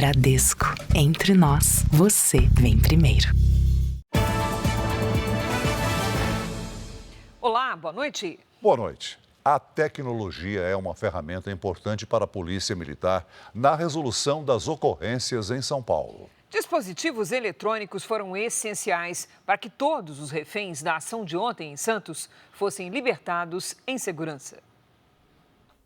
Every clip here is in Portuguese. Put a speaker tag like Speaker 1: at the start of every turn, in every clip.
Speaker 1: Bradesco. Entre nós, você vem primeiro.
Speaker 2: Olá, boa noite.
Speaker 3: Boa noite. A tecnologia é uma ferramenta importante para a Polícia Militar na resolução das ocorrências em São Paulo.
Speaker 2: Dispositivos eletrônicos foram essenciais para que todos os reféns da ação de ontem em Santos fossem libertados em segurança.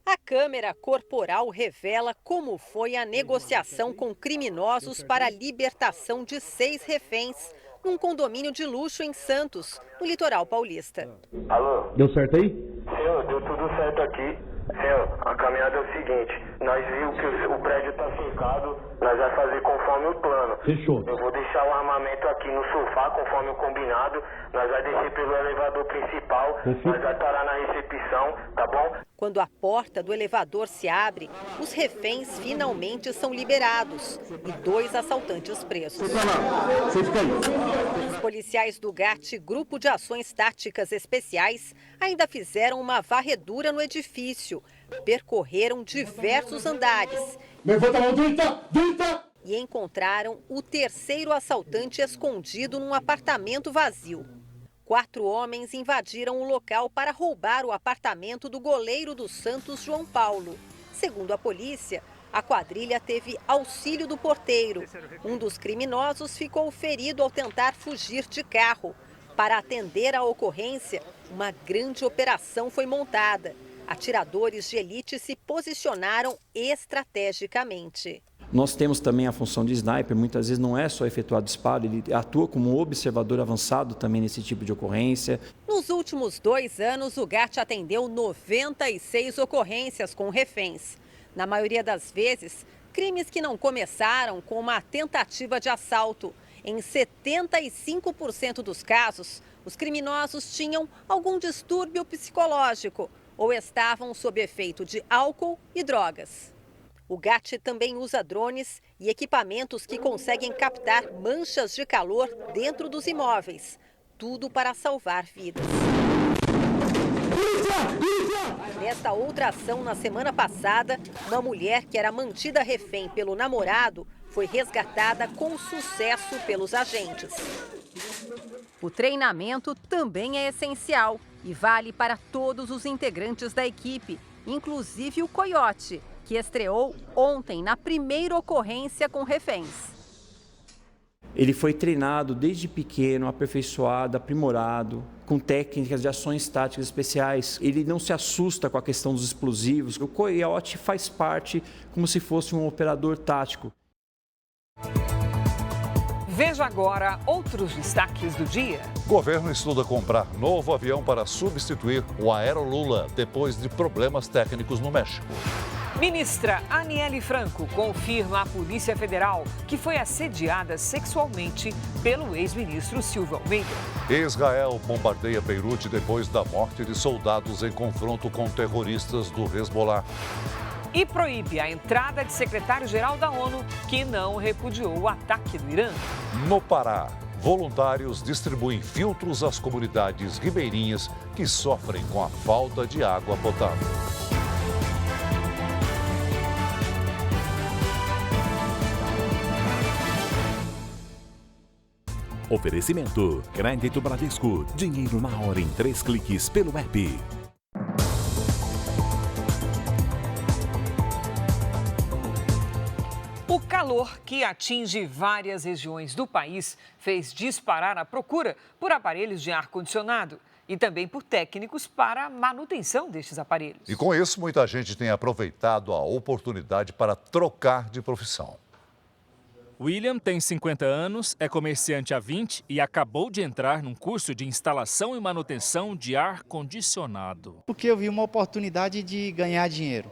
Speaker 4: A câmera corporal revela como foi a negociação com criminosos para a libertação de 6 reféns num condomínio de luxo em Santos, no litoral paulista.
Speaker 5: Alô?
Speaker 6: Deu certo aí?
Speaker 5: Senhor, deu tudo certo aqui. Senhor, a caminhada é o seguinte, nós vimos que o prédio está cercado, nós vamos fazer conforme o plano.
Speaker 6: Fechou.
Speaker 5: Eu vou deixar o armamento aqui no sofá, conforme o combinado, nós vamos descer pelo elevador principal, nós vamos parar na recepção, tá bom?
Speaker 4: Quando a porta do elevador se abre, os reféns finalmente são liberados e 2 assaltantes presos. Os policiais do GAT, Grupo de Ações Táticas Especiais, ainda fizeram uma varredura no edifício. Percorreram diversos andares e encontraram o 3º assaltante escondido num apartamento vazio. 4 homens invadiram o local para roubar o apartamento do goleiro do Santos, João Paulo. Segundo a polícia, a quadrilha teve auxílio do porteiro. Um dos criminosos ficou ferido ao tentar fugir de carro. Para atender à ocorrência, uma grande operação foi montada. Atiradores de elite se posicionaram estrategicamente.
Speaker 7: Nós temos também a função de sniper, muitas vezes não é só efetuar disparo, ele atua como um observador avançado também nesse tipo de ocorrência.
Speaker 4: Nos últimos 2 anos, o GAT atendeu 96 ocorrências com reféns. Na maioria das vezes, crimes que não começaram com uma tentativa de assalto. Em 75% dos casos, os criminosos tinham algum distúrbio psicológico ou estavam sob efeito de álcool e drogas. O GAT também usa drones e equipamentos que conseguem captar manchas de calor dentro dos imóveis. Tudo para salvar vidas. Nesta outra ação, na semana passada, uma mulher que era mantida refém pelo namorado foi resgatada com sucesso pelos agentes. O treinamento também é essencial e vale para todos os integrantes da equipe, inclusive o Coiote, que estreou ontem na primeira ocorrência com reféns.
Speaker 7: Ele foi treinado desde pequeno, aperfeiçoado, aprimorado, com técnicas de ações táticas especiais. Ele não se assusta com a questão dos explosivos. O Coiote faz parte como se fosse um operador tático.
Speaker 2: Veja agora outros destaques do dia.
Speaker 3: Governo estuda comprar novo avião para substituir o Aerolula depois de problemas técnicos no México.
Speaker 2: Ministra Aniele Franco confirma à Polícia Federal que foi assediada sexualmente pelo ex-ministro Silvio Almeida.
Speaker 3: Israel bombardeia Beirute depois da morte de soldados em confronto com terroristas do Hezbollah.
Speaker 2: E proíbe a entrada de secretário-geral da ONU, que não repudiou o ataque do Irã.
Speaker 3: No Pará, voluntários distribuem filtros às comunidades ribeirinhas que sofrem com a falta de água potável.
Speaker 8: Oferecimento: Crédito Bradesco. Dinheiro na hora em 3 cliques pelo app.
Speaker 2: O calor que atinge várias regiões do país fez disparar a procura por aparelhos de ar-condicionado e também por técnicos para a manutenção destes aparelhos.
Speaker 3: E com isso, muita gente tem aproveitado a oportunidade para trocar de profissão.
Speaker 9: William tem 50 anos, é comerciante há 20 e acabou de entrar num curso de instalação e manutenção de ar-condicionado.
Speaker 10: Porque eu vi uma oportunidade de ganhar dinheiro.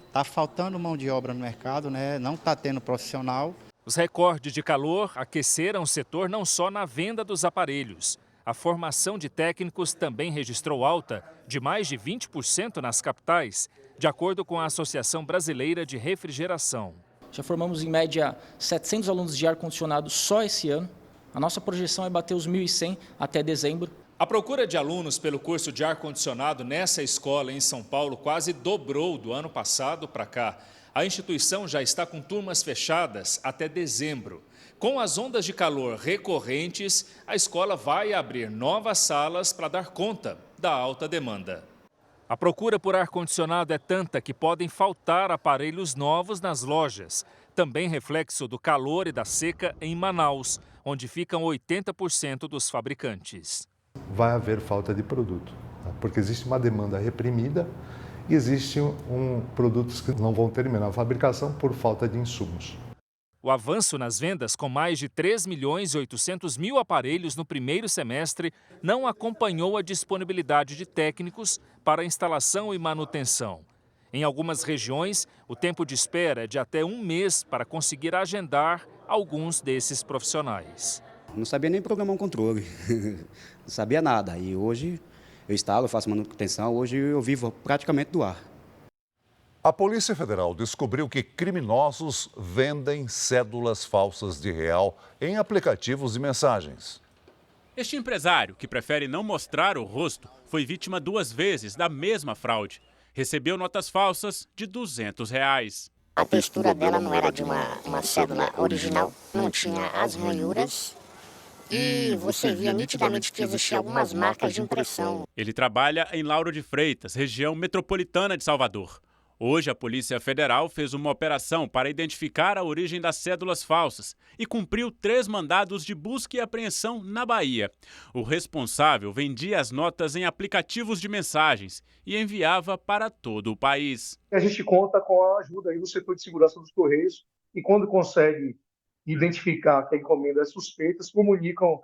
Speaker 10: Está faltando mão de obra no mercado, né? Não está tendo profissional.
Speaker 9: Os recordes de calor aqueceram o setor não só na venda dos aparelhos. A formação de técnicos também registrou alta de mais de 20% nas capitais, de acordo com a Associação Brasileira de Refrigeração.
Speaker 11: Já formamos em média 700 alunos de ar-condicionado só esse ano. A nossa projeção é bater os 1.100 até dezembro.
Speaker 9: A procura de alunos pelo curso de ar-condicionado nessa escola em São Paulo quase dobrou do ano passado para cá. A instituição já está com turmas fechadas até dezembro. Com as ondas de calor recorrentes, a escola vai abrir novas salas para dar conta da alta demanda. A procura por ar-condicionado é tanta que podem faltar aparelhos novos nas lojas. Também reflexo do calor e da seca em Manaus, onde ficam 80% dos fabricantes.
Speaker 6: Vai haver falta de produto, porque existe uma demanda reprimida e existem produtos que não vão terminar a fabricação por falta de insumos.
Speaker 9: O avanço nas vendas, com mais de 3.800.000 aparelhos no primeiro semestre, não acompanhou a disponibilidade de técnicos para instalação e manutenção. Em algumas regiões, o tempo de espera é de até um mês para conseguir agendar alguns desses profissionais.
Speaker 11: Não sabia nem programar um controle, não sabia nada. E hoje eu instalo, eu faço manutenção, hoje eu vivo praticamente do ar.
Speaker 3: A Polícia Federal descobriu que criminosos vendem cédulas falsas de real em aplicativos de mensagens.
Speaker 12: Este empresário, que prefere não mostrar o rosto, foi vítima 2 vezes da mesma fraude. Recebeu notas falsas de R$200.
Speaker 13: A textura dela não era de uma cédula original, não tinha as ranhuras. E você via nitidamente que existiam algumas marcas de impressão.
Speaker 12: Ele trabalha em Lauro de Freitas, região metropolitana de Salvador. Hoje, a Polícia Federal fez uma operação para identificar a origem das cédulas falsas e cumpriu 3 mandados de busca e apreensão na Bahia. O responsável vendia as notas em aplicativos de mensagens e enviava para todo o país.
Speaker 14: A gente conta com a ajuda aí do setor de segurança dos Correios e quando consegue identificar que a encomenda é suspeita, se comunicam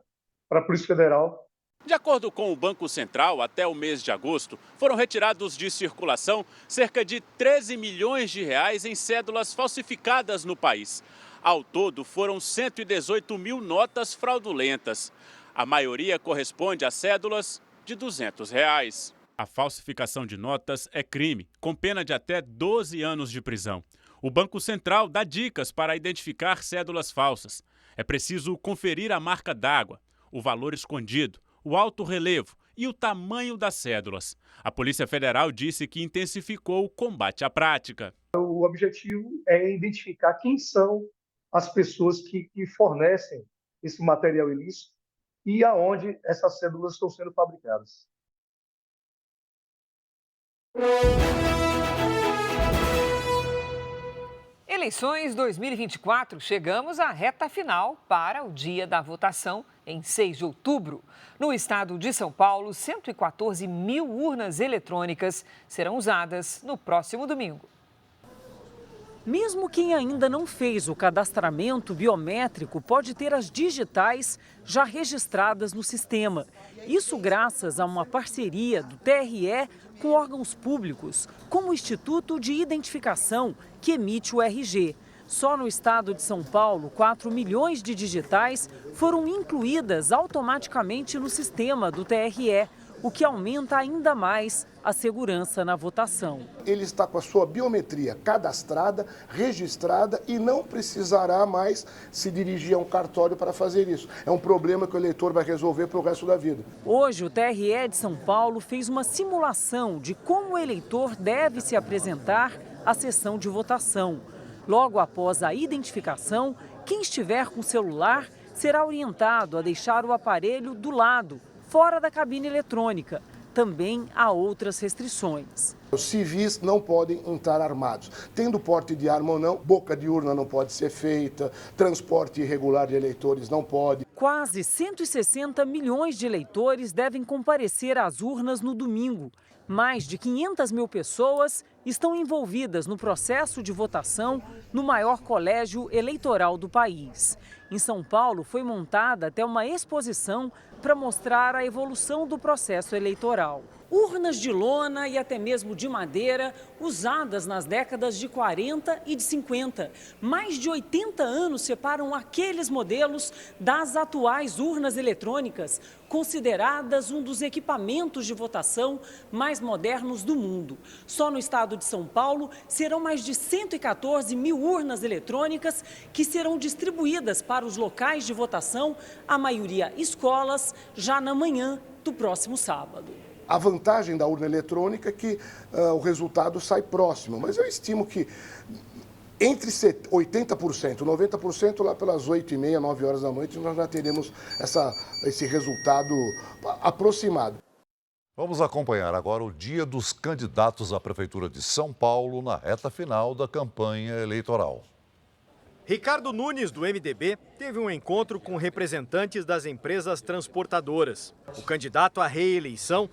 Speaker 14: para a Polícia Federal.
Speaker 12: De acordo com o Banco Central, até o mês de agosto, foram retirados de circulação cerca de 13 milhões de reais em cédulas falsificadas no país. Ao todo, foram 118 mil notas fraudulentas. A maioria corresponde a cédulas de R$200. A falsificação de notas é crime, com pena de até 12 anos de prisão. O Banco Central dá dicas para identificar cédulas falsas. É preciso conferir a marca d'água, o valor escondido, o alto relevo e o tamanho das cédulas. A Polícia Federal disse que intensificou o combate à prática.
Speaker 14: O objetivo é identificar quem são as pessoas que fornecem esse material ilícito e aonde essas cédulas estão sendo fabricadas.
Speaker 2: Eleições 2024, chegamos à reta final para o dia da votação, em 6 de outubro. No estado de São Paulo, 114 mil urnas eletrônicas serão usadas no próximo domingo.
Speaker 15: Mesmo quem ainda não fez o cadastramento biométrico pode ter as digitais já registradas no sistema. Isso graças a uma parceria do TRE com órgãos públicos, como o Instituto de Identificação, que emite o RG. Só no estado de São Paulo, 4 milhões de digitais foram incluídas automaticamente no sistema do TRE, o que aumenta ainda mais a segurança na votação.
Speaker 16: Ele está com a sua biometria cadastrada, registrada e não precisará mais se dirigir a um cartório para fazer isso. É um problema que o eleitor vai resolver para o resto da vida.
Speaker 15: Hoje, o TRE de São Paulo fez uma simulação de como o eleitor deve se apresentar à sessão de votação. Logo após a identificação, quem estiver com o celular será orientado a deixar o aparelho do lado, fora da cabine eletrônica. Também há outras restrições.
Speaker 16: Os civis não podem entrar armados. Tendo porte de arma ou não, boca de urna não pode ser feita, transporte irregular de eleitores não pode.
Speaker 15: Quase 160 milhões de eleitores devem comparecer às urnas no domingo. Mais de 500 mil pessoas estão envolvidas no processo de votação no maior colégio eleitoral do país. Em São Paulo, foi montada até uma exposição para mostrar a evolução do processo eleitoral. Urnas de lona e até mesmo de madeira, usadas nas décadas de 40 e de 50. Mais de 80 anos separam aqueles modelos das atuais urnas eletrônicas, consideradas um dos equipamentos de votação mais modernos do mundo. Só no estado de São Paulo, serão mais de 114 mil urnas eletrônicas que serão distribuídas para os locais de votação, a maioria escolas, já na manhã do próximo sábado.
Speaker 16: A vantagem da urna eletrônica é que o resultado sai próximo, mas eu estimo que entre 80% e 90%, lá pelas 8h30, 9 horas da noite, nós já teremos esse resultado aproximado.
Speaker 3: Vamos acompanhar agora o dia dos candidatos à Prefeitura de São Paulo na reta final da campanha eleitoral.
Speaker 17: Ricardo Nunes, do MDB, teve um encontro com representantes das empresas transportadoras. O candidato à reeleição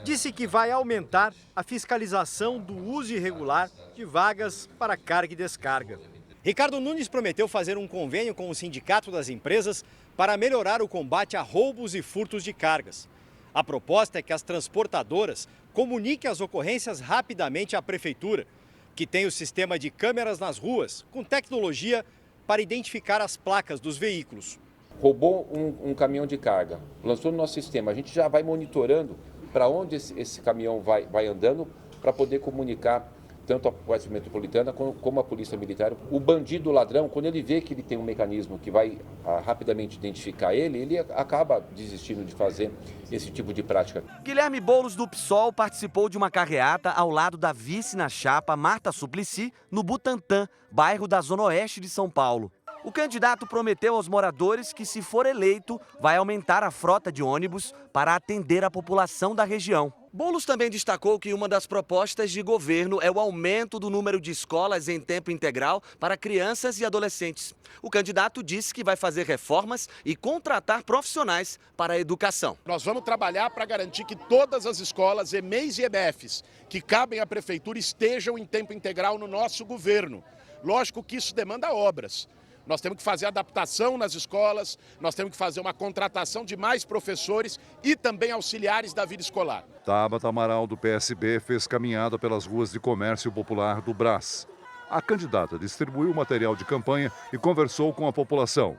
Speaker 17: disse que vai aumentar a fiscalização do uso irregular de vagas para carga e descarga. Ricardo Nunes prometeu fazer um convênio com o Sindicato das Empresas para melhorar o combate a roubos e furtos de cargas. A proposta é que as transportadoras comuniquem as ocorrências rapidamente à Prefeitura, que tem o sistema de câmeras nas ruas, com tecnologia para identificar as placas dos veículos.
Speaker 18: Roubou um caminhão de carga, lançou no nosso sistema, a gente já vai monitorando para onde esse caminhão vai andando para poder comunicar tanto a Polícia Metropolitana como a Polícia Militar. O bandido, o ladrão, quando ele vê que ele tem um mecanismo que vai rapidamente identificar ele acaba desistindo de fazer esse tipo de prática.
Speaker 19: Guilherme Boulos, do PSOL, participou de uma carreata ao lado da vice na chapa Marta Suplicy, no Butantã, bairro da Zona Oeste de São Paulo. O candidato prometeu aos moradores que, se for eleito, vai aumentar a frota de ônibus para atender a população da região. Boulos também destacou que uma das propostas de governo é o aumento do número de escolas em tempo integral para crianças e adolescentes. O candidato disse que vai fazer reformas e contratar profissionais para a educação.
Speaker 20: Nós vamos trabalhar para garantir que todas as escolas, EMEIs e EBFs, que cabem à Prefeitura, estejam em tempo integral no nosso governo. Lógico que isso demanda obras. Nós temos que fazer adaptação nas escolas, nós temos que fazer uma contratação de mais professores e também auxiliares da vida escolar.
Speaker 3: Tabata Amaral, do PSB, fez caminhada pelas ruas de comércio popular do Brás. A candidata distribuiu material de campanha e conversou com a população.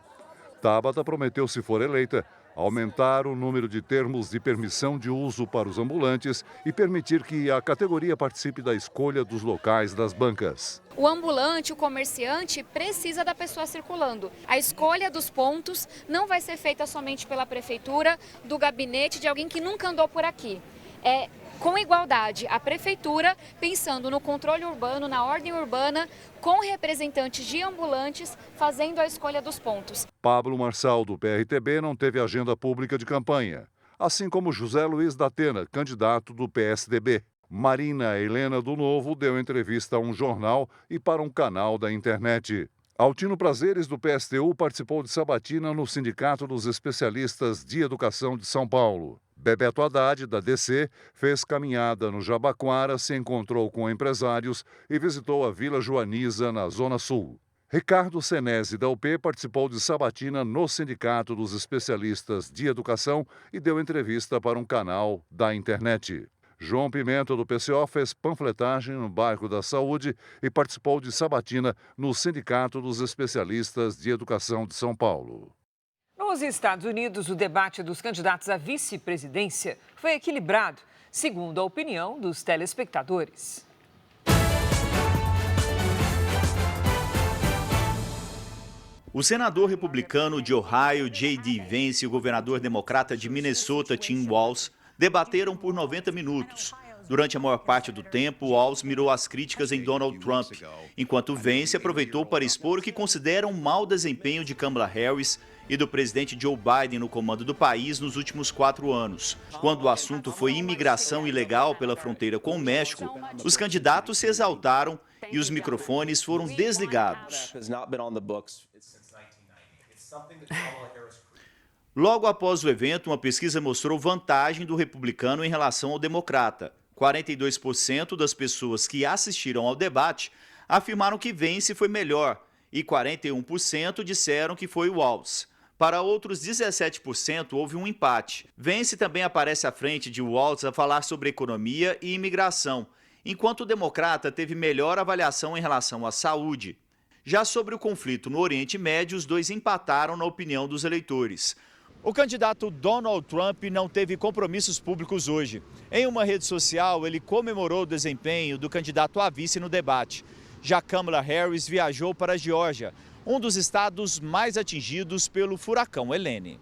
Speaker 3: Tabata prometeu, se for eleita, aumentar o número de termos de permissão de uso para os ambulantes e permitir que a categoria participe da escolha dos locais das bancas.
Speaker 21: O ambulante, o comerciante, precisa da pessoa circulando. A escolha dos pontos não vai ser feita somente pela prefeitura, do gabinete de alguém que nunca andou por aqui. É com igualdade, a prefeitura pensando no controle urbano, na ordem urbana, com representantes de ambulantes fazendo a escolha dos pontos.
Speaker 3: Pablo Marçal, do PRTB, não teve agenda pública de campanha, assim como José Luiz da Atena, candidato do PSDB. Marina Helena, do Novo, deu entrevista a um jornal e para um canal da internet. Altino Prazeres, do PSTU, participou de sabatina no Sindicato dos Especialistas de Educação de São Paulo. Bebeto Haddad, da DC, fez caminhada no Jabaquara, se encontrou com empresários e visitou a Vila Joaniza, na Zona Sul. Ricardo Senesi, da UP, participou de sabatina no Sindicato dos Especialistas de Educação e deu entrevista para um canal da internet. João Pimenta, do PCO, fez panfletagem no bairro da Saúde e participou de sabatina no Sindicato dos Especialistas de Educação de São Paulo.
Speaker 2: Nos Estados Unidos, o debate dos candidatos à vice-presidência foi equilibrado, segundo a opinião dos telespectadores.
Speaker 22: O senador republicano de Ohio, J.D. Vance, e o governador democrata de Minnesota, Tim Walz, debateram por 90 minutos. Durante a maior parte do tempo, Walz mirou as críticas em Donald Trump, enquanto Vance aproveitou para expor o que considera um mau desempenho de Kamala Harris e do presidente Joe Biden no comando do país nos últimos 4 anos. Quando o assunto foi imigração ilegal pela fronteira com o México, os candidatos se exaltaram e os microfones foram desligados. Logo após o evento, uma pesquisa mostrou vantagem do republicano em relação ao democrata. 42% das pessoas que assistiram ao debate afirmaram que Vance foi melhor e 41% disseram que foi Walz. Para outros 17% houve um empate. Vance também aparece à frente de Walz a falar sobre economia e imigração, enquanto o democrata teve melhor avaliação em relação à saúde. Já sobre o conflito no Oriente Médio, os dois empataram na opinião dos eleitores. O candidato Donald Trump não teve compromissos públicos hoje. Em uma rede social, ele comemorou o desempenho do candidato a vice no debate. Já Kamala Harris viajou para a Geórgia, um dos estados mais atingidos pelo furacão Helene.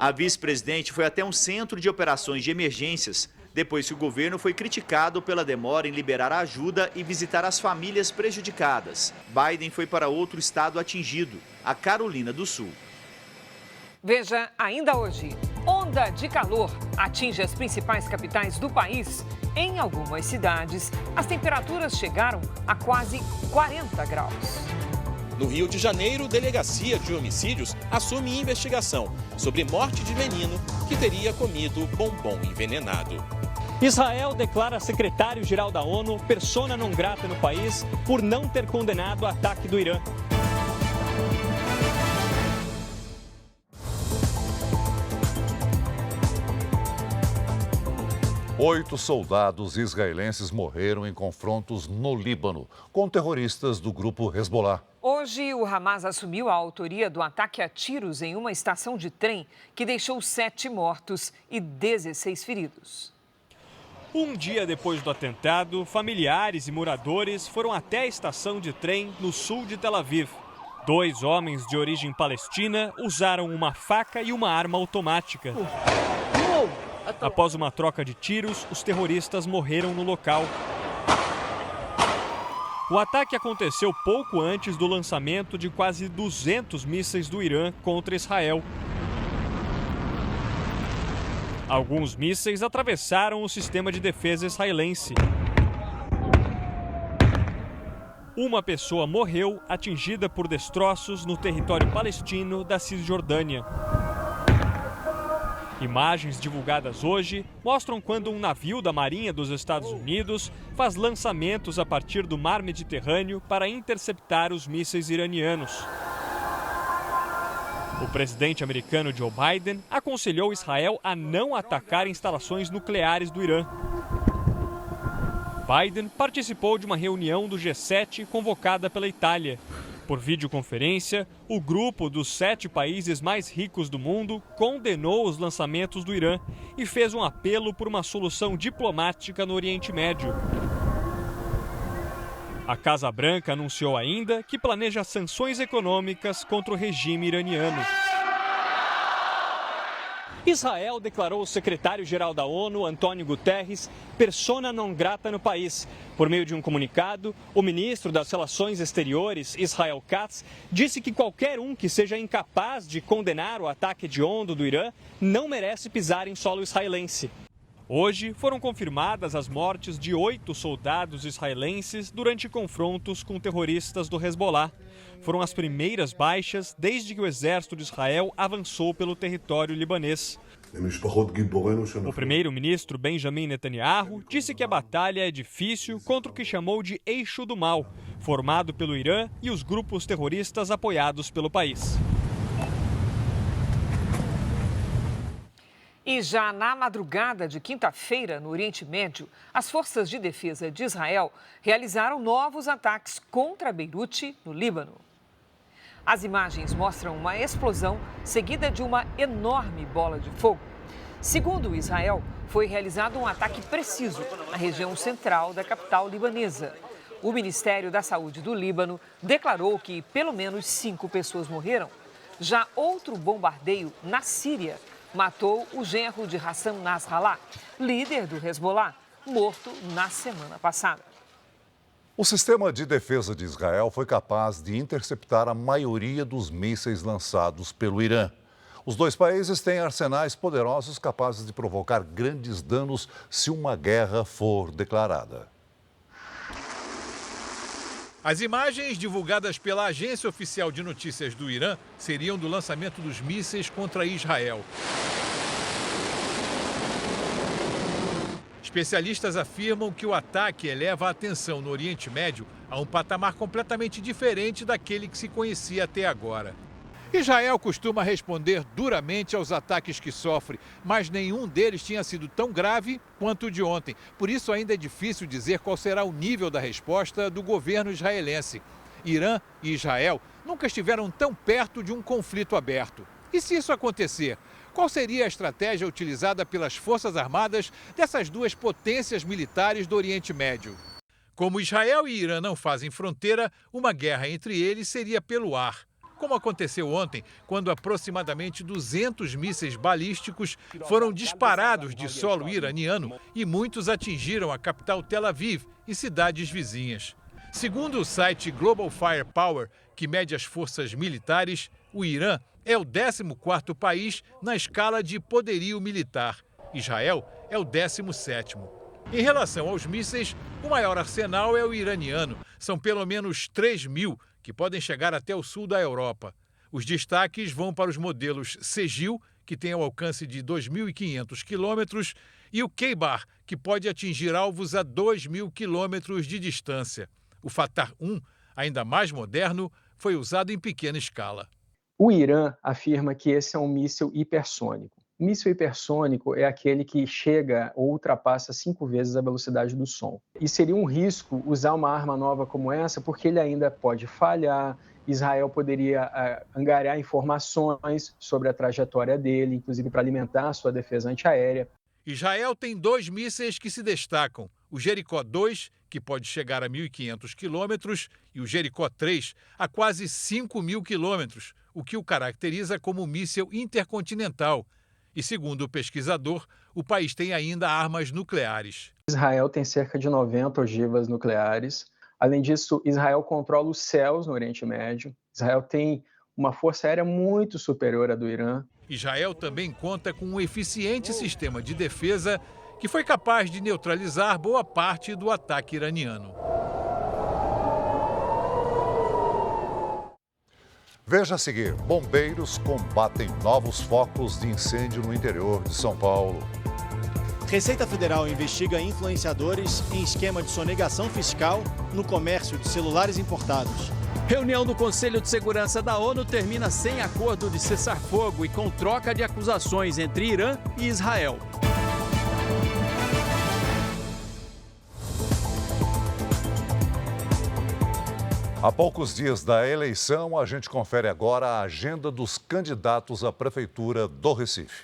Speaker 22: A vice-presidente foi até um centro de operações de emergências, depois que o governo foi criticado pela demora em liberar ajuda e visitar as famílias prejudicadas. Biden foi para outro estado atingido, a Carolina do Sul.
Speaker 2: Veja ainda hoje, onda de calor atinge as principais capitais do país. Em algumas cidades, as temperaturas chegaram a quase 40 graus.
Speaker 1: No Rio de Janeiro, Delegacia de Homicídios assume investigação sobre morte de menino que teria comido bombom envenenado.
Speaker 5: Israel declara secretário-geral da ONU persona non grata no país por não ter condenado o ataque do Irã.
Speaker 3: Oito soldados israelenses morreram em confrontos no Líbano com terroristas do grupo Hezbollah.
Speaker 2: Hoje, o Hamas assumiu a autoria do ataque a tiros em uma estação de trem que deixou 7 mortos e 16 feridos.
Speaker 5: Um dia depois do atentado, familiares e moradores foram até a estação de trem no sul de Tel Aviv. 2 homens de origem palestina usaram uma faca e uma arma automática. Após uma troca de tiros, os terroristas morreram no local. O ataque aconteceu pouco antes do lançamento de quase 200 mísseis do Irã contra Israel. Alguns mísseis atravessaram o sistema de defesa israelense. Uma pessoa morreu atingida por destroços no território palestino da Cisjordânia. Imagens divulgadas hoje mostram quando um navio da Marinha dos Estados Unidos faz lançamentos a partir do mar Mediterrâneo para interceptar os mísseis iranianos. O presidente americano Joe Biden aconselhou Israel a não atacar instalações nucleares do Irã. Biden participou de uma reunião do G7 convocada pela Itália. Por videoconferência, o grupo dos 7 países mais ricos do mundo condenou os lançamentos do Irã e fez um apelo por uma solução diplomática no Oriente Médio. A Casa Branca anunciou ainda que planeja sanções econômicas contra o regime iraniano. Israel declarou o secretário-geral da ONU, Antônio Guterres, persona non grata no país. Por meio de um comunicado, o ministro das Relações Exteriores, Israel Katz, disse que qualquer um que seja incapaz de condenar o ataque hediondo do Irã não merece pisar em solo israelense. Hoje foram confirmadas as mortes de 8 soldados israelenses durante confrontos com terroristas do Hezbollah. Foram as primeiras baixas desde que o exército de Israel avançou pelo território libanês. O primeiro-ministro Benjamin Netanyahu disse que a batalha é difícil contra o que chamou de eixo do mal, formado pelo Irã e os grupos terroristas apoiados pelo país.
Speaker 2: E já na madrugada de quinta-feira, no Oriente Médio, as forças de defesa de Israel realizaram novos ataques contra Beirute, no Líbano. As imagens mostram uma explosão seguida de uma enorme bola de fogo. Segundo Israel, foi realizado um ataque preciso na região central da capital libanesa. O Ministério da Saúde do Líbano declarou que pelo menos 5 pessoas morreram. Já outro bombardeio na Síria matou o genro de Hassan Nasrallah, líder do Hezbollah, morto na semana passada.
Speaker 3: O sistema de defesa de Israel foi capaz de interceptar a maioria dos mísseis lançados pelo Irã. Os 2 países têm arsenais poderosos capazes de provocar grandes danos se uma guerra for declarada.
Speaker 23: As imagens divulgadas pela Agência Oficial de Notícias do Irã seriam do lançamento dos mísseis contra Israel. Especialistas afirmam que o ataque eleva a atenção no Oriente Médio a um patamar completamente diferente daquele que se conhecia até agora. Israel costuma responder duramente aos ataques que sofre, mas nenhum deles tinha sido tão grave quanto o de ontem. Por isso ainda é difícil dizer qual será o nível da resposta do governo israelense. Irã e Israel nunca estiveram tão perto de um conflito aberto. E se isso acontecer, qual seria a estratégia utilizada pelas Forças Armadas dessas 2 potências militares do Oriente Médio? Como Israel e Irã não fazem fronteira, uma guerra entre eles seria pelo ar. como aconteceu ontem, quando aproximadamente 200 mísseis balísticos foram disparados de solo iraniano e muitos atingiram a capital Tel Aviv e cidades vizinhas. Segundo o site Global Firepower, que mede as forças militares, o Irã é o 14º país na escala de poderio militar. Israel é o 17º. Em relação aos mísseis, o maior arsenal é o iraniano. São pelo menos 3.000, que podem chegar até o sul da Europa. Os destaques vão para os modelos Segil, que tem o alcance de 2.500 quilômetros, e o Keibar, que pode atingir alvos a 2.000 quilômetros de distância. O Fatah-1, ainda mais moderno, foi usado em pequena escala.
Speaker 4: O Irã afirma que esse é um míssil hipersônico. O míssil hipersônico é aquele que chega ou ultrapassa 5 vezes a velocidade do som. E seria um risco usar uma arma nova como essa, porque ele ainda pode falhar. Israel poderia angariar informações sobre a trajetória dele, inclusive para alimentar a sua defesa antiaérea.
Speaker 23: Israel tem 2 mísseis que se destacam. O Jericó 2, que pode chegar a 1.500 quilômetros, e o Jericó 3, a quase 5.000 quilômetros, o que o caracteriza como míssil intercontinental. E, segundo o pesquisador, o país tem ainda armas nucleares.
Speaker 4: Israel tem cerca de 90 ogivas nucleares. Além disso, Israel controla os céus no Oriente Médio. Israel tem uma força aérea muito superior à do Irã.
Speaker 23: Israel também conta com um eficiente sistema de defesa que foi capaz de neutralizar boa parte do ataque iraniano.
Speaker 3: Veja a seguir: bombeiros combatem novos focos de incêndio no interior de São Paulo.
Speaker 7: Receita Federal investiga influenciadores em esquema de sonegação fiscal no comércio de celulares importados.
Speaker 8: Reunião do Conselho de Segurança da ONU termina sem acordo de cessar-fogo e com troca de acusações entre Irã e Israel.
Speaker 3: Há poucos dias da eleição, a gente confere agora a agenda dos candidatos à Prefeitura do Recife.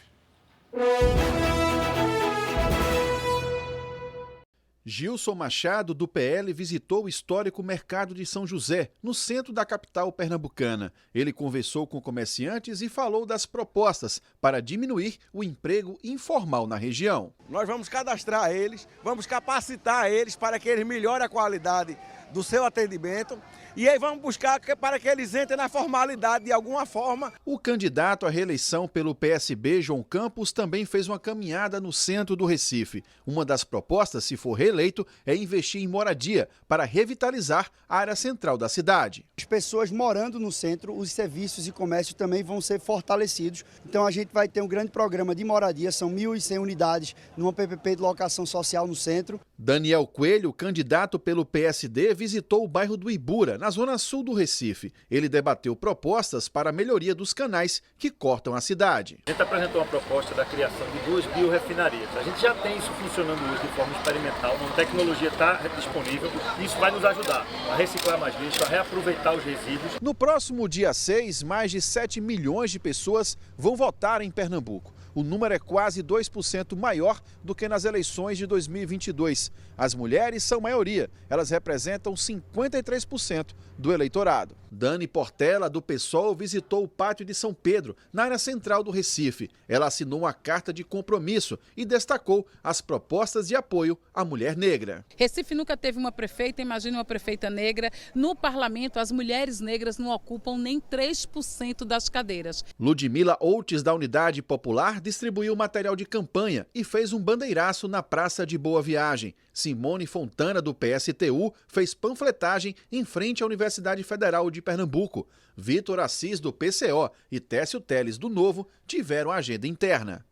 Speaker 24: Gilson Machado, do PL, visitou o histórico Mercado de São José, no centro da capital pernambucana. Ele conversou com comerciantes e falou das propostas para diminuir o emprego informal na região.
Speaker 25: Nós vamos cadastrar eles, vamos capacitar eles para que eles melhorem a qualidade do seu atendimento e aí vamos buscar para que eles entrem na formalidade de alguma forma.
Speaker 24: O candidato à reeleição pelo PSB, João Campos, também fez uma caminhada no centro do Recife. Uma das propostas, se for reeleito, é investir em moradia para revitalizar a área central da cidade.
Speaker 26: As pessoas morando no centro, os serviços e comércio também vão ser fortalecidos. Então a gente vai ter um grande programa de moradia, são 1.100 unidades numa PPP de locação social no centro.
Speaker 24: Daniel Coelho, candidato pelo PSD, visitou o bairro do Ibura, na zona sul do Recife. Ele debateu propostas para a melhoria dos canais que cortam a cidade.
Speaker 27: A gente apresentou uma proposta da criação de 2 biorefinarias. A gente já tem isso funcionando hoje de forma experimental, a tecnologia está disponível e isso vai nos ajudar a reciclar mais lixo, a reaproveitar os resíduos.
Speaker 24: No próximo dia 6, mais de 7 milhões de pessoas vão votar em Pernambuco. O número é quase 2% maior do que nas eleições de 2022. As mulheres são maioria, elas representam 53% do eleitorado. Dani Portela, do PSOL, visitou o Pátio de São Pedro, na área central do Recife. Ela assinou uma carta de compromisso e destacou as propostas de apoio à mulher negra.
Speaker 28: Recife nunca teve uma prefeita, imagine uma prefeita negra. No parlamento, as mulheres negras não ocupam nem 3% das cadeiras.
Speaker 24: Ludmila Outes, da Unidade Popular, distribuiu material de campanha e fez um bandeiraço na Praça de Boa Viagem. Simone Fontana, do PSTU, fez panfletagem em frente à Universidade Federal de Pernambuco. Vitor Assis, do PCO, e Técio Teles, do Novo, tiveram agenda interna.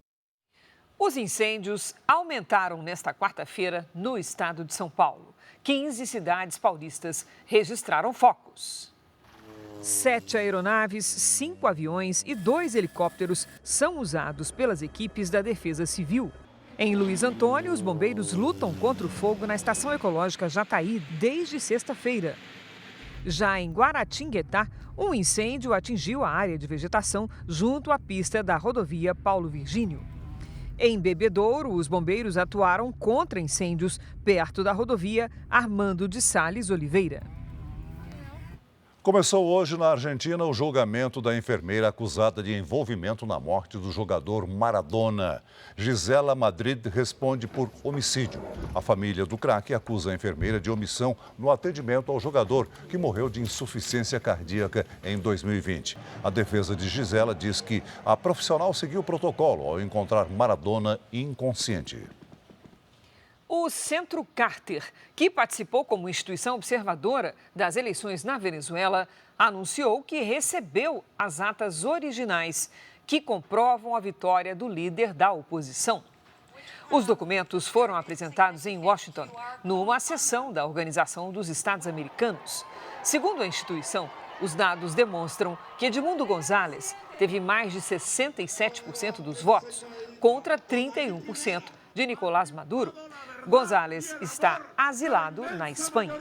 Speaker 2: Os incêndios aumentaram nesta quarta-feira no estado de São Paulo. 15 cidades paulistas registraram focos. 7 aeronaves, 5 aviões e 2 helicópteros são usados pelas equipes da Defesa Civil. Em Luiz Antônio, os bombeiros lutam contra o fogo na Estação Ecológica Jataí desde sexta-feira. Já em Guaratinguetá, um incêndio atingiu a área de vegetação junto à pista da rodovia Paulo Virgínio. Em Bebedouro, os bombeiros atuaram contra incêndios perto da rodovia Armando de Sales Oliveira.
Speaker 3: Começou hoje na Argentina o julgamento da enfermeira acusada de envolvimento na morte do jogador Maradona. Gisela Madrid responde por homicídio. A família do craque acusa a enfermeira de omissão no atendimento ao jogador, que morreu de insuficiência cardíaca em 2020. A defesa de Gisela diz que a profissional seguiu o protocolo ao encontrar Maradona inconsciente.
Speaker 2: O Centro Carter, que participou como instituição observadora das eleições na Venezuela, anunciou que recebeu as atas originais que comprovam a vitória do líder da oposição. Os documentos foram apresentados em Washington, numa sessão da Organização dos Estados Americanos. Segundo a instituição, os dados demonstram que Edmundo González teve mais de 67% dos votos, contra 31% de Nicolás Maduro. González está asilado na Espanha.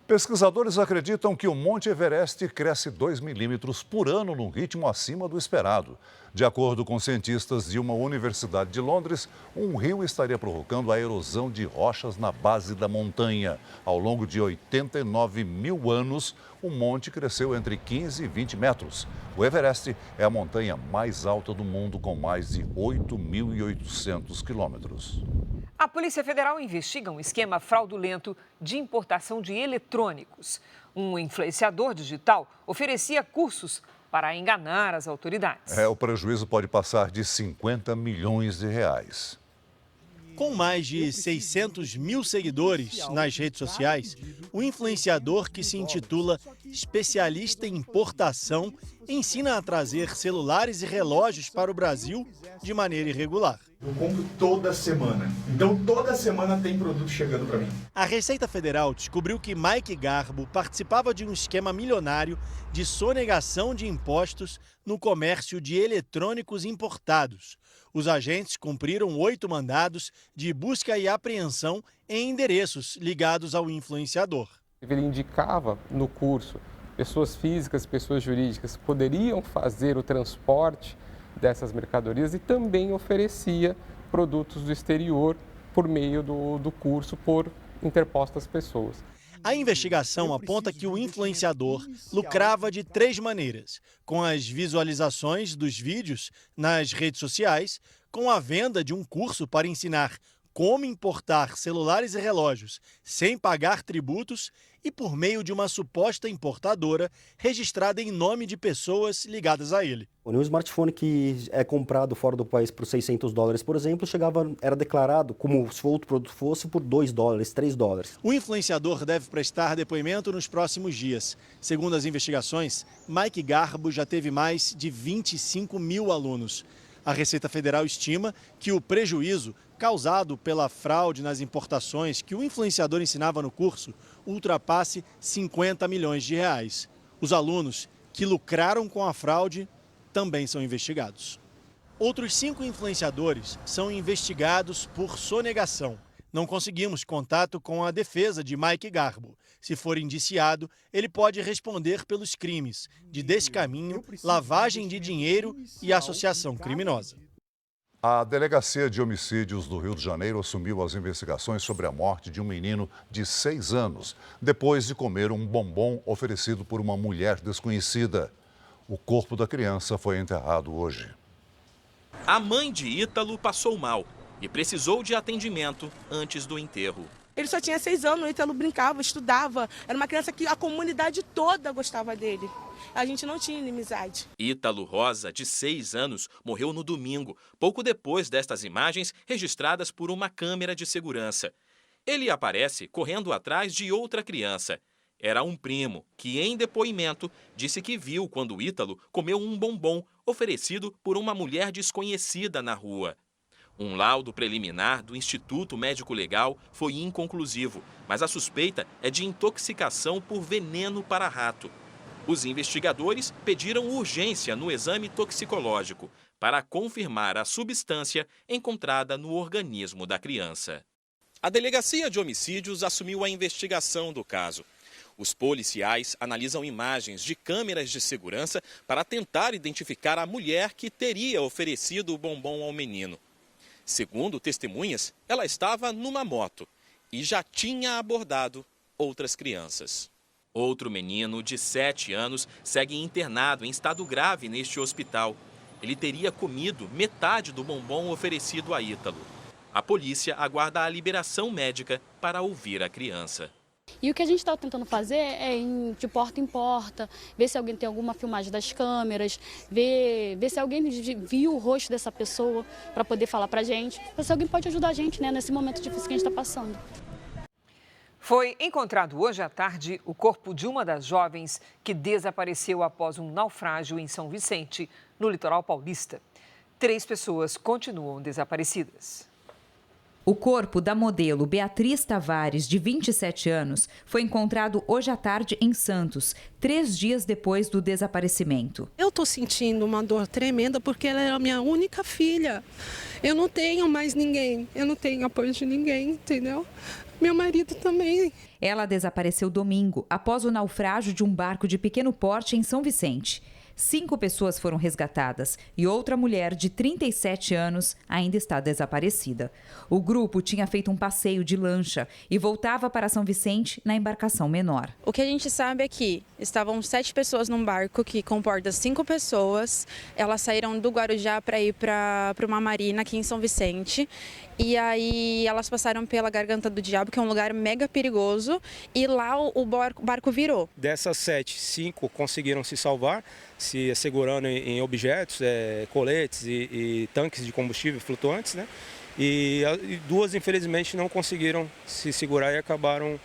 Speaker 3: Pesquisadores acreditam que o Monte Everest cresce 2 milímetros por ano num ritmo acima do esperado. De acordo com cientistas de uma universidade de Londres, um rio estaria provocando a erosão de rochas na base da montanha. Ao longo de 89 mil anos, o monte cresceu entre 15 e 20 metros. O Everest é a montanha mais alta do mundo, com mais de 8.800 quilômetros.
Speaker 2: A Polícia Federal investiga um esquema fraudulento de importação de eletrônicos. Um influenciador digital oferecia cursos para enganar as autoridades.
Speaker 3: O prejuízo pode passar de 50 milhões de reais.
Speaker 7: Com mais de 600 mil seguidores nas redes sociais, o influenciador, que se intitula especialista em importação, ensina a trazer celulares e relógios para o Brasil de maneira irregular.
Speaker 6: Eu compro toda semana, então toda semana tem produto chegando para mim.
Speaker 7: A Receita Federal descobriu que Mike Garbo participava de um esquema milionário de sonegação de impostos no comércio de eletrônicos importados. Os agentes cumpriram 8 mandados de busca e apreensão em endereços ligados ao influenciador.
Speaker 9: Ele indicava no curso pessoas físicas e pessoas jurídicas poderiam fazer o transporte dessas mercadorias e também oferecia produtos do exterior por meio do curso por interpostas pessoas.
Speaker 7: A investigação aponta que o influenciador lucrava de 3 maneiras: com as visualizações dos vídeos nas redes sociais, com a venda de um curso para ensinar como importar celulares e relógios sem pagar tributos e por meio de uma suposta importadora registrada em nome de pessoas ligadas a ele.
Speaker 10: Um smartphone que é comprado fora do país por $600, por exemplo, era declarado como se outro produto fosse por $2, $3.
Speaker 7: O influenciador deve prestar depoimento nos próximos dias. Segundo as investigações, Mike Garbo já teve mais de 25 mil alunos. A Receita Federal estima que o prejuízo causado pela fraude nas importações que o influenciador ensinava no curso ultrapasse 50 milhões de reais. Os alunos que lucraram com a fraude também são investigados. Outros 5 influenciadores são investigados por sonegação. Não conseguimos contato com a defesa de Mike Garbo. Se for indiciado, ele pode responder pelos crimes de descaminho, lavagem de dinheiro e associação criminosa.
Speaker 3: A Delegacia de Homicídios do Rio de Janeiro assumiu as investigações sobre a morte de um menino de 6 anos, depois de comer um bombom oferecido por uma mulher desconhecida. O corpo da criança foi enterrado hoje.
Speaker 1: A mãe de Ítalo passou mal e precisou de atendimento antes do enterro.
Speaker 11: Ele só tinha 6 anos, o Ítalo brincava, estudava. Era uma criança que a comunidade toda gostava dele. A gente não tinha inimizade.
Speaker 1: Ítalo Rosa, de 6 anos, morreu no domingo, pouco depois destas imagens registradas por uma câmera de segurança. Ele aparece correndo atrás de outra criança. Era um primo que, em depoimento, disse que viu quando Ítalo comeu um bombom oferecido por uma mulher desconhecida na rua. Um laudo preliminar do Instituto Médico Legal foi inconclusivo, mas a suspeita é de intoxicação por veneno para rato. Os investigadores pediram urgência no exame toxicológico para confirmar a substância encontrada no organismo da criança. A Delegacia de Homicídios assumiu a investigação do caso. Os policiais analisam imagens de câmeras de segurança para tentar identificar a mulher que teria oferecido o bombom ao menino. Segundo testemunhas, ela estava numa moto e já tinha abordado outras crianças. Outro menino, de 7 anos, segue internado em estado grave neste hospital. Ele teria comido metade do bombom oferecido a Ítalo. A polícia aguarda a liberação médica para ouvir a criança.
Speaker 12: E o que a gente está tentando fazer é ir de porta em porta, ver se alguém tem alguma filmagem das câmeras, ver se alguém viu o rosto dessa pessoa para poder falar para a gente, se alguém pode ajudar a gente, né, nesse momento difícil que a gente está passando.
Speaker 2: Foi encontrado hoje à tarde o corpo de uma das jovens que desapareceu após um naufrágio em São Vicente, no litoral paulista. 3 pessoas continuam desaparecidas.
Speaker 13: O corpo da modelo Beatriz Tavares, de 27 anos, foi encontrado hoje à tarde em Santos, 3 dias depois do desaparecimento.
Speaker 14: Eu estou sentindo uma dor tremenda porque ela é a minha única filha. Eu não tenho mais ninguém, eu não tenho apoio de ninguém, entendeu? Meu marido também.
Speaker 13: Ela desapareceu domingo, após o naufrágio de um barco de pequeno porte em São Vicente. 5 pessoas foram resgatadas e outra mulher de 37 anos ainda está desaparecida. O grupo tinha feito um passeio de lancha e voltava para São Vicente na embarcação menor.
Speaker 15: O que a gente sabe é que estavam 7 pessoas num barco que comporta 5 pessoas. Elas saíram do Guarujá para ir para uma marina aqui em São Vicente. E aí elas passaram pela Garganta do Diabo, que é um lugar mega perigoso, e lá o barco virou.
Speaker 16: Dessas 7, 5 conseguiram se salvar, se segurando em objetos, coletes e tanques de combustível flutuantes, né? E 2, infelizmente, não conseguiram se segurar e acabaram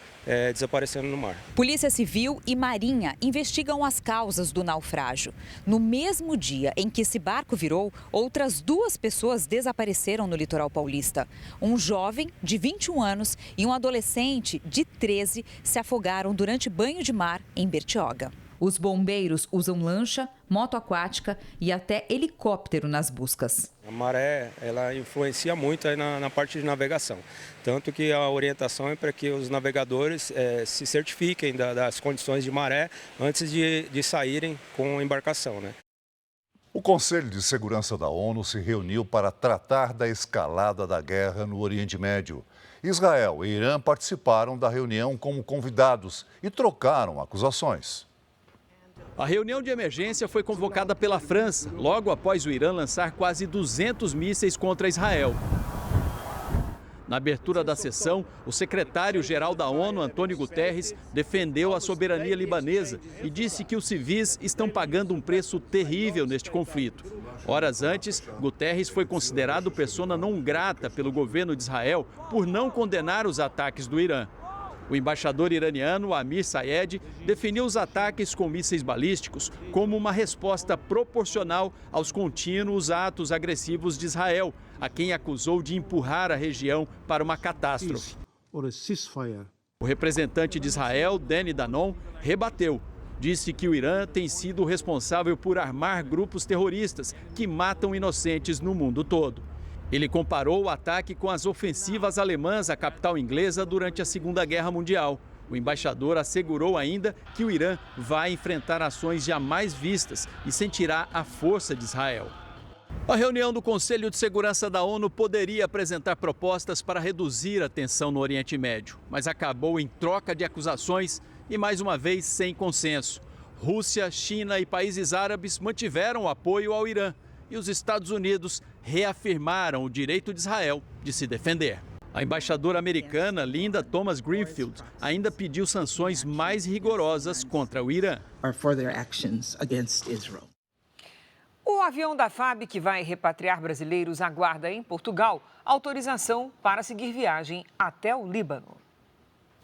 Speaker 16: desaparecendo no mar.
Speaker 13: Polícia Civil e Marinha investigam as causas do naufrágio. No mesmo dia em que esse barco virou, outras 2 pessoas desapareceram no litoral paulista. Um jovem de 21 anos e um adolescente de 13 se afogaram durante banho de mar em Bertioga. Os bombeiros usam lancha, moto aquática e até helicóptero nas buscas.
Speaker 16: A maré, ela influencia muito aí na parte de navegação. Tanto que a orientação é para que os navegadores se certifiquem das condições de maré antes de saírem com a embarcação, né?
Speaker 3: O Conselho de Segurança da ONU se reuniu para tratar da escalada da guerra no Oriente Médio. Israel e Irã participaram da reunião como convidados e trocaram acusações.
Speaker 8: A reunião de emergência foi convocada pela França, logo após o Irã lançar quase 200 mísseis contra Israel. Na abertura da sessão, o secretário-geral da ONU, Antônio Guterres, defendeu a soberania libanesa e disse que os civis estão pagando um preço terrível neste conflito. Horas antes, Guterres foi considerado persona não grata pelo governo de Israel por não condenar os ataques do Irã. O embaixador iraniano Amir Sayed definiu os ataques com mísseis balísticos como uma resposta proporcional aos contínuos atos agressivos de Israel, a quem acusou de empurrar a região para uma catástrofe. O representante de Israel, Dani Danon, rebateu. Disse que o Irã tem sido responsável por armar grupos terroristas que matam inocentes no mundo todo. Ele comparou o ataque com as ofensivas alemãs à capital inglesa durante a Segunda Guerra Mundial. O embaixador assegurou ainda que o Irã vai enfrentar ações jamais vistas e sentirá a força de Israel. A reunião do Conselho de Segurança da ONU poderia apresentar propostas para reduzir a tensão no Oriente Médio, mas acabou em troca de acusações e, mais uma vez, sem consenso. Rússia, China e países árabes mantiveram o apoio ao Irã e os Estados Unidos reafirmaram o direito de Israel de se defender. A embaixadora americana Linda Thomas Greenfield ainda pediu sanções mais rigorosas contra o Irã.
Speaker 2: O avião da FAB, que vai repatriar brasileiros, aguarda em Portugal autorização para seguir viagem até o Líbano.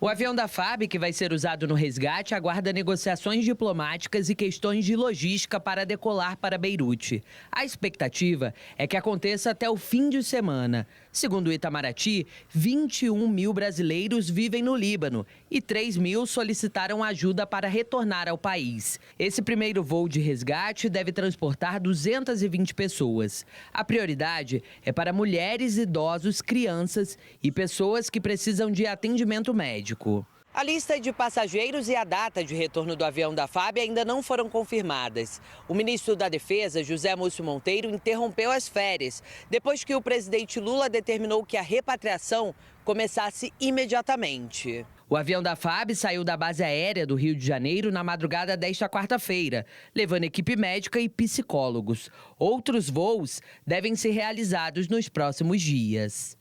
Speaker 17: O avião da FAB, que vai ser usado no resgate, aguarda negociações diplomáticas e questões de logística para decolar para Beirute. A expectativa é que aconteça até o fim de semana. Segundo o Itamaraty, 21 mil brasileiros vivem no Líbano e 3 mil solicitaram ajuda para retornar ao país. Esse primeiro voo de resgate deve transportar 220 pessoas. A prioridade é para mulheres, idosos, crianças e pessoas que precisam de atendimento médico. A lista de passageiros e a data de retorno do avião da FAB ainda não foram confirmadas. O ministro da Defesa, José Múcio Monteiro, interrompeu as férias, depois que o presidente Lula determinou que a repatriação começasse imediatamente. O avião da FAB saiu da base aérea do Rio de Janeiro na madrugada desta quarta-feira, levando equipe médica e psicólogos. Outros voos devem ser realizados nos próximos dias.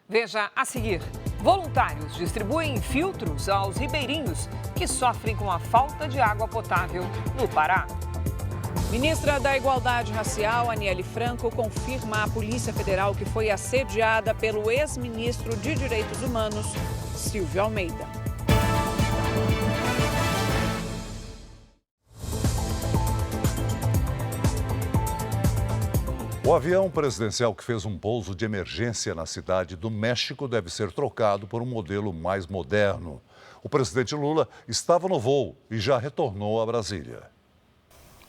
Speaker 2: Veja a seguir. Voluntários distribuem filtros aos ribeirinhos que sofrem com a falta de água potável no Pará.
Speaker 4: Ministra da Igualdade Racial, Aniele Franco, confirma à Polícia Federal que foi assediada pelo ex-ministro de Direitos Humanos, Silvio Almeida.
Speaker 3: O avião presidencial que fez um pouso de emergência na cidade do México deve ser trocado por um modelo mais moderno. O presidente Lula estava no voo e já retornou a Brasília.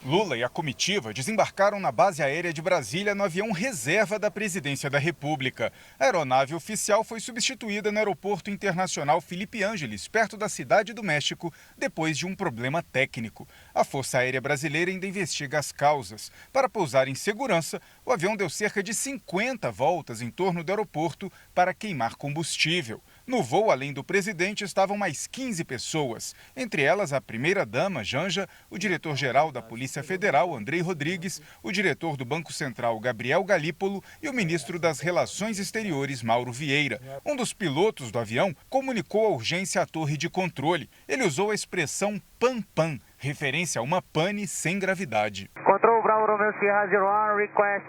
Speaker 5: Lula e a comitiva desembarcaram na base aérea de Brasília no avião reserva da Presidência da República. A aeronave oficial foi substituída no Aeroporto Internacional Felipe Ángeles, perto da Cidade do México, depois de um problema técnico. A Força Aérea Brasileira ainda investiga as causas. Para pousar em segurança, o avião deu cerca de 50 voltas em torno do aeroporto para queimar combustível. No voo, além do presidente, estavam mais 15 pessoas, entre elas a primeira-dama, Janja, o diretor-geral da Polícia Federal, Andrei Rodrigues, o diretor do Banco Central, Gabriel Galípolo, e o ministro das Relações Exteriores, Mauro Vieira. Um dos pilotos do avião comunicou a urgência à torre de controle. Ele usou a expressão pam-pam, referência a uma pane sem gravidade.
Speaker 18: Control Bravo Romeo Sierra 01, request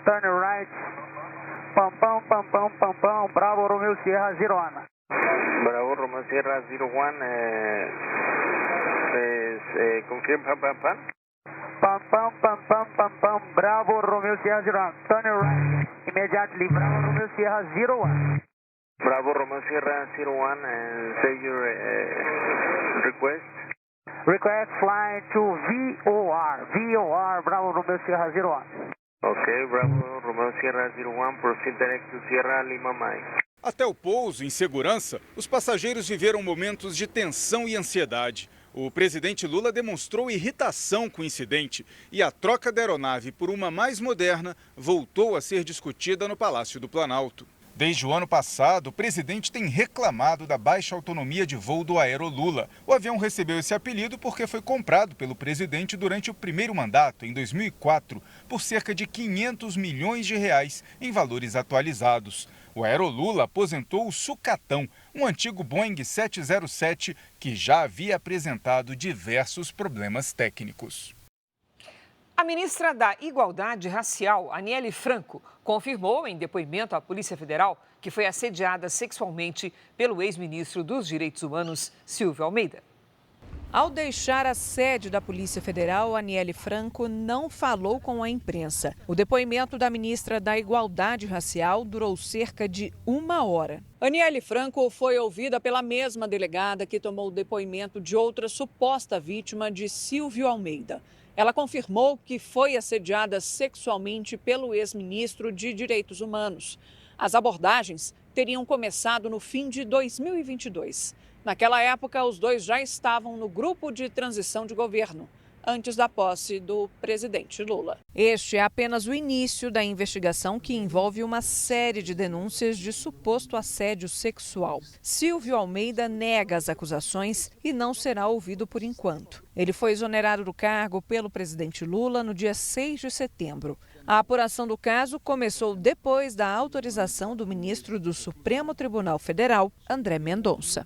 Speaker 18: turn right. Pam pam pam pam pam pam, Bravo Romeo Sierra 01.
Speaker 19: Bravo Romeo Sierra 01, confirm pam pam pam.
Speaker 18: Pam pam pam pam pam pam, Bravo Romeo Sierra 01, turn right. Immediately, Bravo Romeo Sierra 01.
Speaker 19: Bravo Romeo Sierra 01, say your request.
Speaker 18: Request flying to VOR, Bravo Romeo Sierra 01.
Speaker 19: Ok, Bravo Romeo Sierra 01, proceed direct to Sierra Lima Mike.
Speaker 5: Até o pouso, em segurança, os passageiros viveram momentos de tensão e ansiedade. O presidente Lula demonstrou irritação com o incidente e a troca da aeronave por uma mais moderna voltou a ser discutida no Palácio do Planalto. Desde o ano passado, o presidente tem reclamado da baixa autonomia de voo do Aerolula. O avião recebeu esse apelido porque foi comprado pelo presidente durante o primeiro mandato, em 2004, por cerca de 500 milhões de reais em valores atualizados. O Aerolula aposentou o Sucatão, um antigo Boeing 707 que já havia apresentado diversos problemas técnicos.
Speaker 2: A ministra da Igualdade Racial, Aniele Franco, confirmou em depoimento à Polícia Federal que foi assediada sexualmente pelo ex-ministro dos Direitos Humanos, Silvio Almeida.
Speaker 4: Ao deixar a sede da Polícia Federal, Aniele Franco não falou com a imprensa. O depoimento da ministra da Igualdade Racial durou cerca de 1 hora. Aniele Franco foi ouvida pela mesma delegada que tomou o depoimento de outra suposta vítima de Silvio Almeida. Ela confirmou que foi assediada sexualmente pelo ex-ministro de Direitos Humanos. As abordagens teriam começado no fim de 2022. Naquela época, os dois já estavam no grupo de transição de governo, antes da posse do presidente Lula. Este é apenas o início da investigação que envolve uma série de denúncias de suposto assédio sexual. Silvio Almeida nega as acusações e não será ouvido por enquanto. Ele foi exonerado do cargo pelo presidente Lula no dia 6 de setembro. A apuração do caso começou depois da autorização do ministro do Supremo Tribunal Federal, André Mendonça.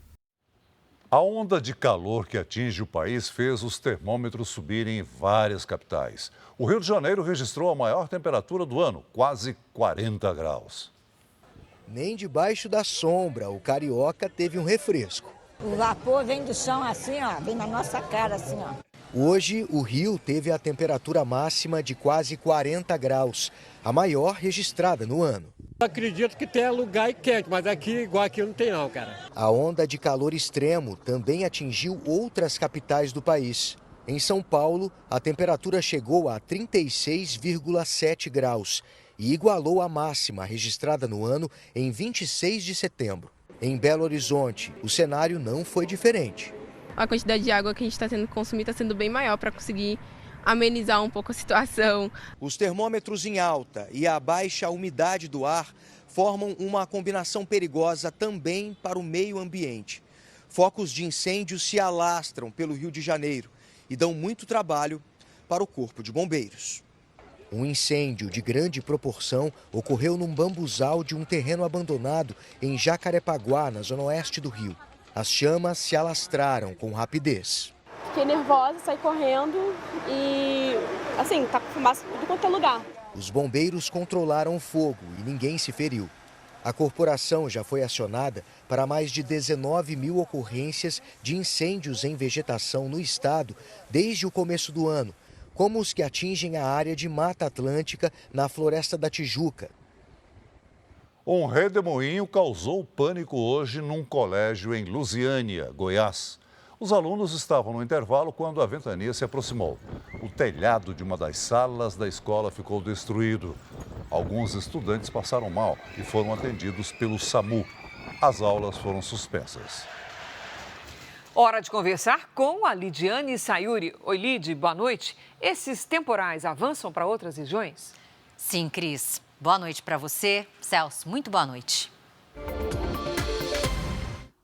Speaker 3: A onda de calor que atinge o país fez os termômetros subirem em várias capitais. O Rio de Janeiro registrou a maior temperatura do ano, quase 40 graus.
Speaker 20: Nem debaixo da sombra, o carioca teve um refresco.
Speaker 21: O vapor vem do chão assim, ó, vem na nossa cara assim, ó.
Speaker 20: Hoje, o Rio teve a temperatura máxima de quase 40 graus, a maior registrada no ano.
Speaker 22: Acredito que tenha lugar quente, mas aqui, igual aqui, não tem não, cara.
Speaker 20: A onda de calor extremo também atingiu outras capitais do país. Em São Paulo, a temperatura chegou a 36,7 graus e igualou a máxima registrada no ano em 26 de setembro. Em Belo Horizonte, o cenário não foi diferente.
Speaker 23: A quantidade de água que a gente está tendo que consumir está sendo bem maior para conseguir amenizar um pouco a situação.
Speaker 20: Os termômetros em alta e a baixa umidade do ar formam uma combinação perigosa também para o meio ambiente. Focos de incêndio se alastram pelo Rio de Janeiro e dão muito trabalho para o Corpo de Bombeiros. Um incêndio de grande proporção ocorreu num bambuzal de um terreno abandonado em Jacarepaguá, na zona oeste do Rio. As chamas se alastraram com rapidez.
Speaker 23: Fiquei nervosa, saí correndo e, assim, tá com fumaça de qualquer lugar.
Speaker 20: Os bombeiros controlaram o fogo e ninguém se feriu. A corporação já foi acionada para mais de 19 mil ocorrências de incêndios em vegetação no estado desde o começo do ano, como os que atingem a área de Mata Atlântica na Floresta da Tijuca.
Speaker 3: Um redemoinho causou pânico hoje num colégio em Lusiânia, Goiás. Os alunos estavam no intervalo quando a ventania se aproximou. O telhado de uma das salas da escola ficou destruído. Alguns estudantes passaram mal e foram atendidos pelo SAMU. As aulas foram suspensas.
Speaker 2: Hora de conversar com a Lidiane Sayuri. Oi, Lid, boa noite. Esses temporais avançam para outras regiões?
Speaker 6: Sim, Cris. Boa noite para você. Celso, muito boa noite.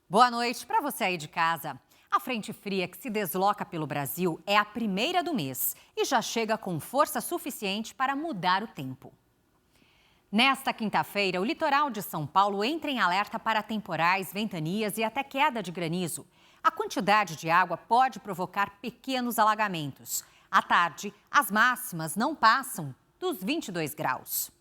Speaker 6: Boa noite para você aí de casa. A frente fria que se desloca pelo Brasil é a primeira do mês e já chega com força suficiente para mudar o tempo. Nesta quinta-feira, o litoral de São Paulo entra em alerta para temporais, ventanias e até queda de granizo. A quantidade de água pode provocar pequenos alagamentos. À tarde, as máximas não passam dos 22 graus.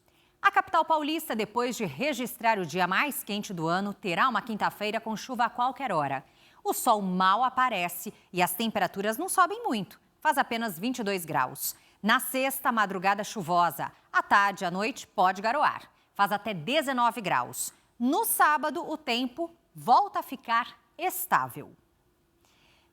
Speaker 6: A capital paulista, depois de registrar o dia mais quente do ano, terá uma quinta-feira com chuva a qualquer hora. O sol mal aparece e as temperaturas não sobem muito, faz apenas 22 graus. Na sexta, madrugada chuvosa. À tarde e à noite pode garoar, faz até 19 graus. No sábado, o tempo volta a ficar estável.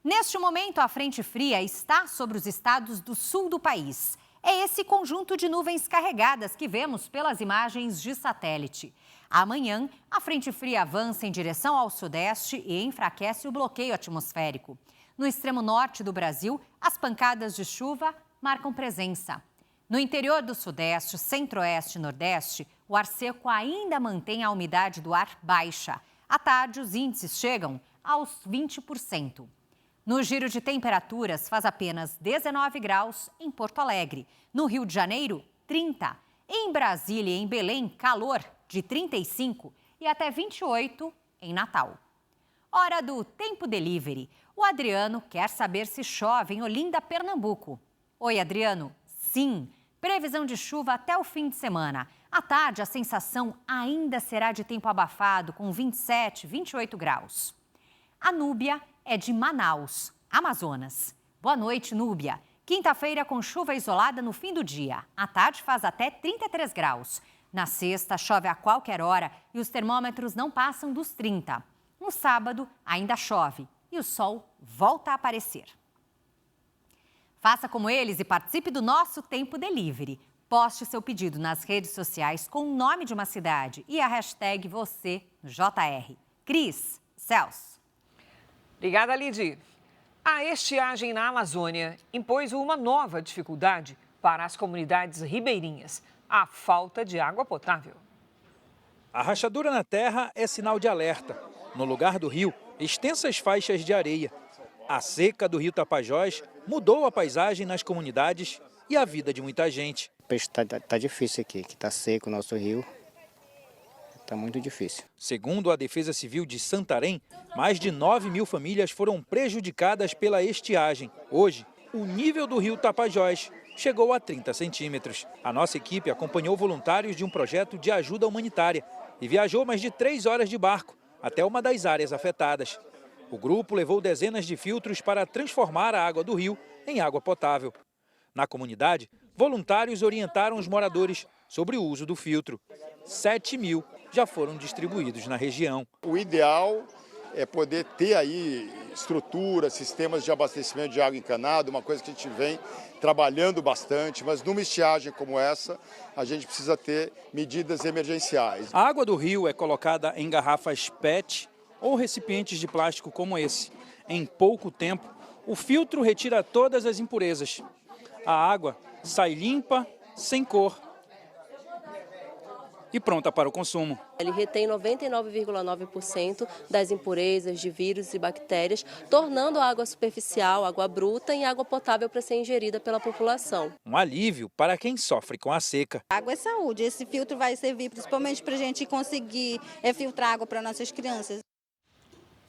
Speaker 6: Neste momento, a frente fria está sobre os estados do sul do país. É esse conjunto de nuvens carregadas que vemos pelas imagens de satélite. Amanhã, a frente fria avança em direção ao sudeste e enfraquece o bloqueio atmosférico. No extremo norte do Brasil, as pancadas de chuva marcam presença. No interior do sudeste, centro-oeste e nordeste, o ar seco ainda mantém a umidade do ar baixa. À tarde, os índices chegam aos 20%. No giro de temperaturas, faz apenas 19 graus em Porto Alegre. No Rio de Janeiro, 30. Em Brasília e em Belém, calor de 35 e até 28 em Natal. Hora do Tempo Delivery. O Adriano quer saber se chove em Olinda, Pernambuco. Oi, Adriano. Sim, previsão de chuva até o fim de semana. À tarde, a sensação ainda será de tempo abafado, com 27, 28 graus. A Núbia é de Manaus, Amazonas. Boa noite, Núbia. Quinta-feira com chuva isolada no fim do dia. À tarde faz até 33 graus. Na sexta, chove a qualquer hora e os termômetros não passam dos 30. No sábado, ainda chove e o sol volta a aparecer. Faça como eles e participe do nosso Tempo Delivery. Poste seu pedido nas redes sociais com o nome de uma cidade e a hashtag você no JR. Cris, Celso.
Speaker 2: Obrigada, Lidy. A estiagem na Amazônia impôs uma nova dificuldade para as comunidades ribeirinhas: a falta de água potável.
Speaker 9: A rachadura na terra é sinal de alerta. No lugar do rio, extensas faixas de areia. A seca do rio Tapajós mudou a paisagem nas comunidades e a vida de muita gente.
Speaker 10: O peixe tá difícil aqui, que tá seco o nosso rio. Está muito difícil.
Speaker 9: Segundo a Defesa Civil de Santarém, mais de 9 mil famílias foram prejudicadas pela estiagem. Hoje, o nível do rio Tapajós chegou a 30 centímetros. A nossa equipe acompanhou voluntários de um projeto de ajuda humanitária e viajou mais de 3 horas de barco até uma das áreas afetadas. O grupo levou dezenas de filtros para transformar a água do rio em água potável. Na comunidade, voluntários orientaram os moradores sobre o uso do filtro. 7 mil já foram distribuídos na região.
Speaker 24: O ideal é poder ter aí estrutura, sistemas de abastecimento de água encanada, uma coisa que a gente vem trabalhando bastante, mas numa estiagem como essa, a gente precisa ter medidas emergenciais.
Speaker 9: A água do rio é colocada em garrafas PET ou recipientes de plástico como esse. Em pouco tempo, o filtro retira todas as impurezas. A água sai limpa, sem cor e pronta para o consumo.
Speaker 1: Ele retém 99,9% das impurezas de vírus e bactérias, tornando a água superficial, água bruta e água potável para ser ingerida pela população.
Speaker 9: Um alívio para quem sofre com a seca.
Speaker 7: Água é saúde. Esse filtro vai servir principalmente para a gente conseguir filtrar água para nossas crianças.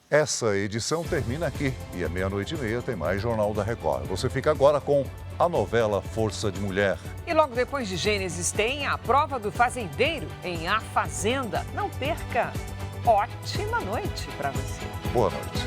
Speaker 3: Essa edição termina aqui e à 00:30 tem mais Jornal da Record. Você fica agora com a novela Força de Mulher.
Speaker 2: E logo depois de Gênesis tem a prova do fazendeiro em A Fazenda. Não perca! Ótima noite para você.
Speaker 3: Boa noite.